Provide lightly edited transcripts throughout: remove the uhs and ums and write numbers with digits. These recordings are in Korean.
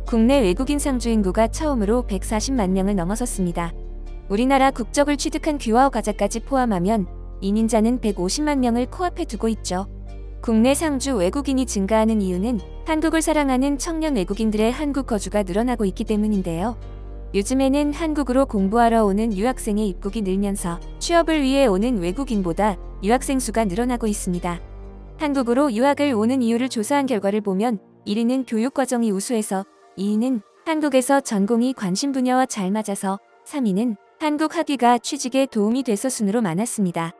국내 외국인 상주 인구가 처음으로 140만 명을 넘어섰습니다. 우리나라 국적을 취득한 귀화어 가자까지 포함하면 이민자는 150만 명을 코앞에 두고 있죠. 국내 상주 외국인이 증가하는 이유는 한국을 사랑하는 청년 외국인들의 한국 거주가 늘어나고 있기 때문인데요. 요즘에는 한국으로 공부하러 오는 유학생의 입국이 늘면서 취업을 위해 오는 외국인보다 유학생 수가 늘어나고 있습니다. 한국으로 유학을 오는 이유를 조사한 결과를 보면 1위는 교육과정이 우수해서, 2위는 한국에서 전공이 관심 분야와 잘 맞아서, 3위는 한국 학위가 취직에 도움이 돼서 순으로 많았습니다.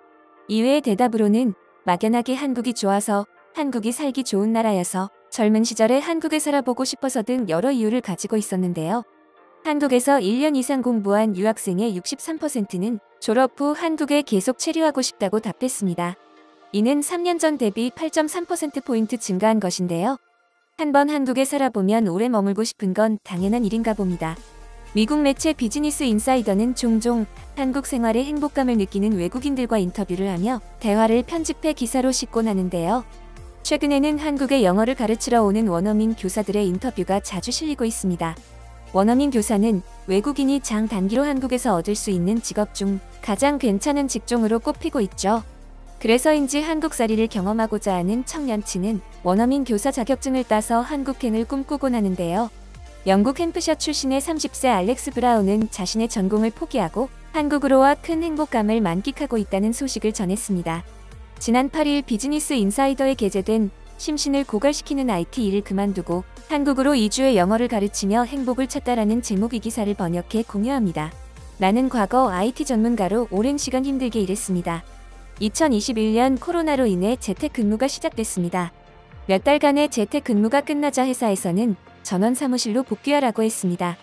이외의 대답으로는 막연하게 한국이 좋아서, 한국이 살기 좋은 나라여서, 젊은 시절에 한국에 살아보고 싶어서 등 여러 이유를 가지고 있었는데요. 한국에서 1년 이상 공부한 유학생의 63%는 졸업 후 한국에 계속 체류하고 싶다고 답했습니다. 이는 3년 전 대비 8.3%포인트 증가한 것인데요. 한번 한국에 살아보면 오래 머물고 싶은 건 당연한 일인가 봅니다. 미국 매체 비즈니스 인사이더는 종종 한국 생활의 행복감을 느끼는 외국인들과 인터뷰를 하며 대화를 편집해 기사로 싣곤 하는데요. 최근에는 한국에 영어를 가르치러 오는 원어민 교사들의 인터뷰가 자주 실리고 있습니다. 원어민 교사는 외국인이 장 단기로 한국에서 얻을 수 있는 직업 중 가장 괜찮은 직종으로 꼽히고 있죠. 그래서인지 한국살이를 경험하고자 하는 청년층은 원어민 교사 자격증을 따서 한국행을 꿈꾸곤 하는데요. 영국 햄프셔 출신의 30세 알렉스 브라운은 자신의 전공을 포기하고 한국으로 와 큰 행복감을 만끽하고 있다는 소식을 전했습니다. 지난 8일 비즈니스 인사이더에 게재된 심신을 고갈시키는 IT 일을 그만두고 한국으로 이주해 영어를 가르치며 행복을 찾다라는 제목의 기사를 번역해 공유합니다. 나는 과거 IT 전문가로 오랜 시간 힘들게 일했습니다. 2021년 코로나로 인해 재택근무가 시작됐습니다. 몇 달간의 재택근무가 끝나자 회사에서는 전원 사무실로 복귀하라고 했습니다.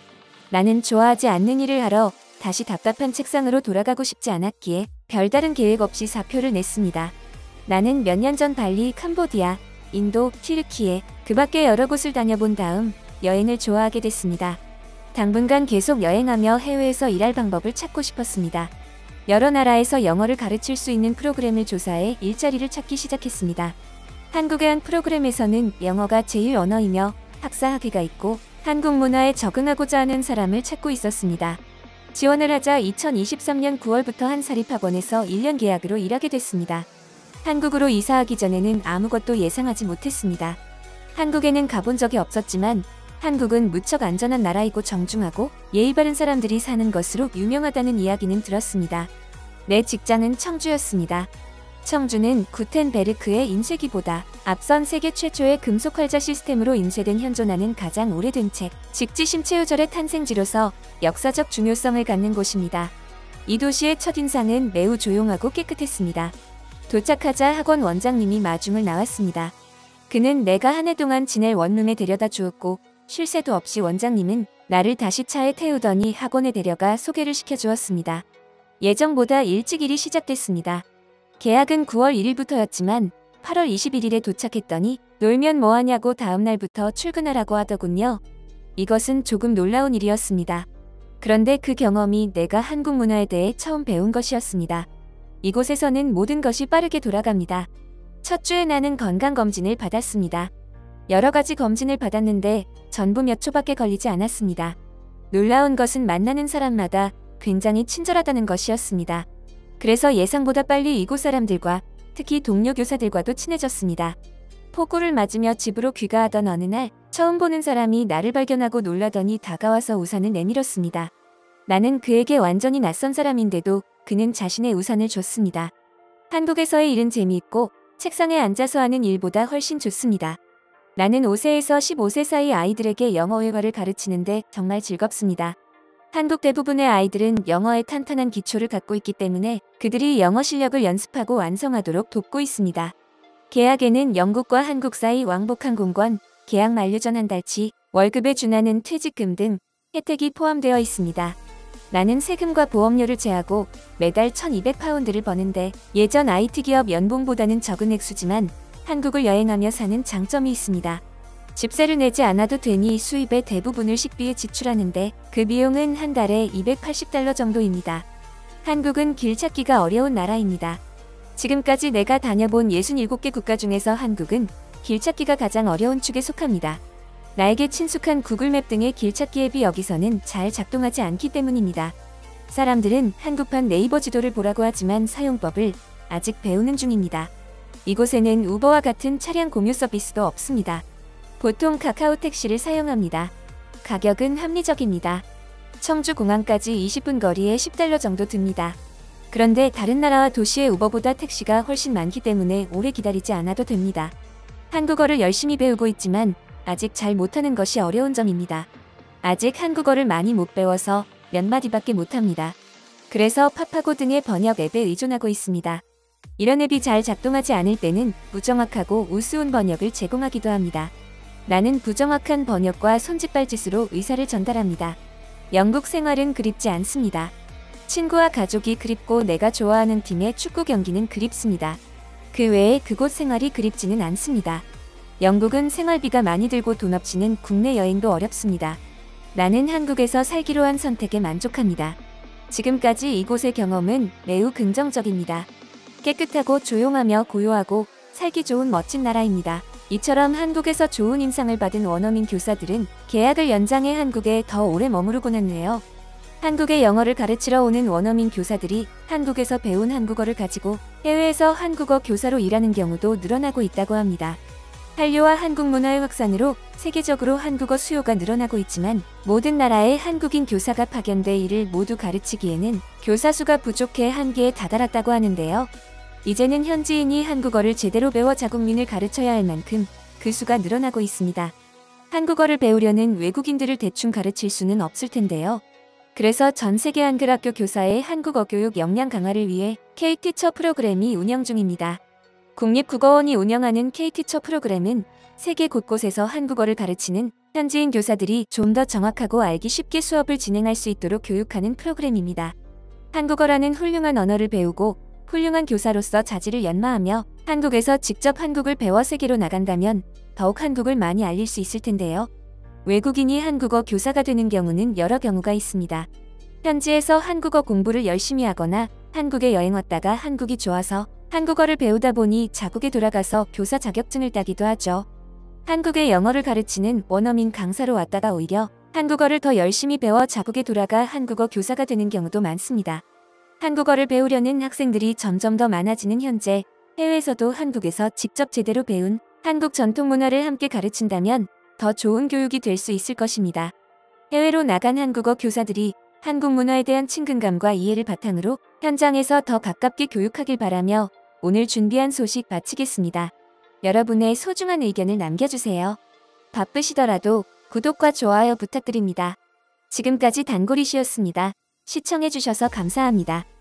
나는 좋아하지 않는 일을 하러 다시 답답한 책상으로 돌아가고 싶지 않았기에 별다른 계획 없이 사표를 냈습니다. 나는 몇 년 전 발리, 캄보디아, 인도, 튀르키예, 그 밖에 여러 곳을 다녀본 다음 여행을 좋아하게 됐습니다. 당분간 계속 여행하며 해외에서 일할 방법을 찾고 싶었습니다. 여러 나라에서 영어를 가르칠 수 있는 프로그램을 조사해 일자리를 찾기 시작했습니다. 한국의 한 프로그램에서는 영어가 제1 언어이며 학사 학위가 있고 한국 문화에 적응하고자 하는 사람을 찾고 있었습니다. 지원을 하자 2023년 9월부터 한 사립학원에서 1년 계약으로 일하게 됐습니다. 한국으로 이사하기 전에는 아무것도 예상하지 못했습니다. 한국에는 가본 적이 없었지만 한국은 무척 안전한 나라이고 정중하고 예의 바른 사람들이 사는 것으로 유명하다는 이야기는 들었습니다. 내 직장은 청주였습니다. 청주는 구텐베르크의 인쇄기보다 앞선 세계 최초의 금속 활자 시스템으로 인쇄된 현존하는 가장 오래된 책, 직지심 최우절의 탄생지로서 역사적 중요성을 갖는 곳입니다. 이 도시의 첫인상은 매우 조용하고 깨끗했습니다. 도착하자 학원 원장님이 마중을 나왔습니다. 그는 내가 한 해 동안 지낼 원룸에 데려다 주었고 쉴 새도 없이 원장님은 나를 다시 차에 태우더니 학원에 데려가 소개를 시켜주었습니다. 예정보다 일찍 일이 시작됐습니다. 계약은 9월 1일부터였지만 8월 21일에 도착했더니 놀면 뭐하냐고 다음날부터 출근하라고 하더군요. 이것은 조금 놀라운 일이었습니다. 그런데 그 경험이 내가 한국 문화에 대해 처음 배운 것이었습니다. 이곳에서는 모든 것이 빠르게 돌아갑니다. 첫 주에 나는 건강검진을 받았습니다. 여러 가지 검진을 받았는데 전부 몇 초밖에 걸리지 않았습니다. 놀라운 것은 만나는 사람마다 굉장히 친절하다는 것이었습니다. 그래서 예상보다 빨리 이곳 사람들과 특히 동료 교사들과도 친해졌습니다. 폭우를 맞으며 집으로 귀가하던 어느 날 처음 보는 사람이 나를 발견하고 놀라더니 다가와서 우산을 내밀었습니다. 나는 그에게 완전히 낯선 사람인데도 그는 자신의 우산을 줬습니다. 한국에서의 일은 재미있고 책상에 앉아서 하는 일보다 훨씬 좋습니다. 나는 5세에서 15세 사이 아이들에게 영어 회화를 가르치는데 정말 즐겁습니다. 한국 대부분의 아이들은 영어에 탄탄한 기초를 갖고 있기 때문에 그들이 영어 실력을 연습하고 완성하도록 돕고 있습니다. 계약에는 영국과 한국 사이 왕복 항공권, 계약 만료 전 한 달치, 월급에 준하는 퇴직금 등 혜택이 포함되어 있습니다. 나는 세금과 보험료를 제하고 매달 1,200파운드를 버는데 예전 IT 기업 연봉보다는 적은 액수지만 한국을 여행하며 사는 장점이 있습니다. 집세를 내지 않아도 되니 수입의 대부분을 식비에 지출하는데 그 비용은 한 달에 $280 정도입니다. 한국은 길 찾기가 어려운 나라입니다. 지금까지 내가 다녀본 67개 국가 중에서 한국은 길 찾기가 가장 어려운 축에 속합니다. 나에게 친숙한 구글맵 등의 길찾기 앱이 여기서는 잘 작동하지 않기 때문입니다. 사람들은 한국판 네이버 지도를 보라고 하지만 사용법을 아직 배우는 중입니다. 이곳에는 우버와 같은 차량 공유 서비스도 없습니다. 보통 카카오 택시를 사용합니다. 가격은 합리적입니다. 청주공항까지 20분 거리에 $10 정도 듭니다. 그런데 다른 나라와 도시의 우버보다 택시가 훨씬 많기 때문에 오래 기다리지 않아도 됩니다. 한국어를 열심히 배우고 있지만 아직 잘 못하는 것이 어려운 점입니다. 아직 한국어를 많이 못 배워서 몇 마디밖에 못합니다. 그래서 파파고 등의 번역 앱에 의존하고 있습니다. 이런 앱이 잘 작동하지 않을 때는 부정확하고 우스운 번역을 제공하기도 합니다. 나는 부정확한 번역과 손짓발짓으로 의사를 전달합니다. 영국 생활은 그립지 않습니다. 친구와 가족이 그립고 내가 좋아하는 팀의 축구 경기는 그립습니다. 그 외에 그곳 생활이 그립지는 않습니다. 영국은 생활비가 많이 들고 돈 없이는 국내 여행도 어렵습니다. 나는 한국에서 살기로 한 선택에 만족합니다. 지금까지 이곳의 경험은 매우 긍정적입니다. 깨끗하고 조용하며 고요하고 살기 좋은 멋진 나라입니다. 이처럼 한국에서 좋은 인상을 받은 원어민 교사들은 계약을 연장해 한국에 더 오래 머무르곤 했네요. 한국에 영어를 가르치러 오는 원어민 교사들이 한국에서 배운 한국어를 가지고 해외에서 한국어 교사로 일하는 경우도 늘어나고 있다고 합니다. 한류와 한국 문화의 확산으로 세계적으로 한국어 수요가 늘어나고 있지만 모든 나라의 한국인 교사가 파견돼 이를 모두 가르치기에는 교사 수가 부족해 한계에 다다랐다고 하는데요. 이제는 현지인이 한국어를 제대로 배워 자국민을 가르쳐야 할 만큼 그 수가 늘어나고 있습니다. 한국어를 배우려는 외국인들을 대충 가르칠 수는 없을 텐데요. 그래서 전 세계 한글학교 교사의 한국어 교육 역량 강화를 위해 K-티처 프로그램이 운영 중입니다. 국립국어원이 운영하는 K-티처 프로그램은 세계 곳곳에서 한국어를 가르치는 현지인 교사들이 좀 더 정확하고 알기 쉽게 수업을 진행할 수 있도록 교육하는 프로그램입니다. 한국어라는 훌륭한 언어를 배우고 훌륭한 교사로서 자질을 연마하며 한국에서 직접 한국을 배워 세계로 나간다면 더욱 한국을 많이 알릴 수 있을 텐데요. 외국인이 한국어 교사가 되는 경우는 여러 경우가 있습니다. 현지에서 한국어 공부를 열심히 하거나 한국에 여행 왔다가 한국이 좋아서 한국어를 배우다 보니 자국에 돌아가서 교사 자격증을 따기도 하죠. 한국에 영어를 가르치는 원어민 강사로 왔다가 오히려 한국어를 더 열심히 배워 자국에 돌아가 한국어 교사가 되는 경우도 많습니다. 한국어를 배우려는 학생들이 점점 더 많아지는 현재 해외에서도 한국에서 직접 제대로 배운 한국 전통 문화를 함께 가르친다면 더 좋은 교육이 될 수 있을 것입니다. 해외로 나간 한국어 교사들이 한국 문화에 대한 친근감과 이해를 바탕으로 현장에서 더 가깝게 교육하길 바라며 오늘 준비한 소식 마치겠습니다. 여러분의 소중한 의견을 남겨주세요. 바쁘시더라도 구독과 좋아요 부탁드립니다. 지금까지 단골이시였습니다. 시청해주셔서 감사합니다.